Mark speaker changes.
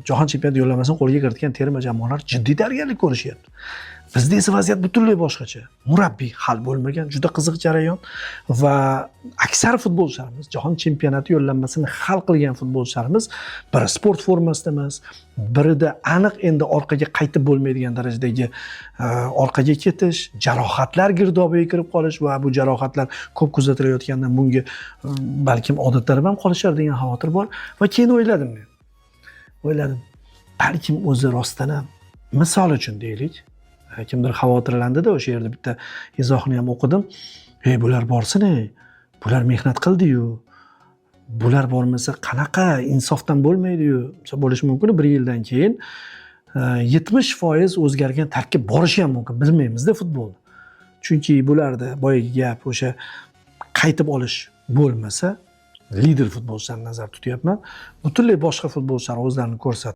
Speaker 1: Jahon chempionati yo'llanmasini qo'lga kiritgan terma jamoalar jiddiy tayyorgarlik ko'rishyapti. Bizda esa vaziyat butunlay boshqacha. Murabbiy hal bo'lmagan, juda qiziq jarayon va aksar futbolchilarimiz jahon chempionati yo'llanmasini hal qilgan futbolchilarimiz biri sport formasida emas, birida aniq endi orqaga qaytib bo'lmaydigan darajadagi orqaga ketish, jarohatlar girdobiga kirib qolish va bu jarohatlar ko'p kuzatilayotgandan bunga balkim odatlanib ham qolishar degan xavotir bor va keyin o'yladim men. Balkim o'zi rostdan ham misol uchun deylik, kimdir xavotirlandida, o'sha yerda bitta izohni ham o'qidim. Bular borsin-ey, bular mehnat qildi-yu. Bular bormasa qanaqa insofdan bo'lmaydi-yu. Bo'lishi mumkin 1 yildan keyin 70% o'zgargan tarkib borishi ham mumkin. Bilmaymiz-da futbolni. Chunki bularda boyagi gap o'sha qaytib olish bo'lmasa, lider futbolchilarni nazarda tutyapman. Butunlay boshqa futbolchilar o'zlarini ko'rsatdi.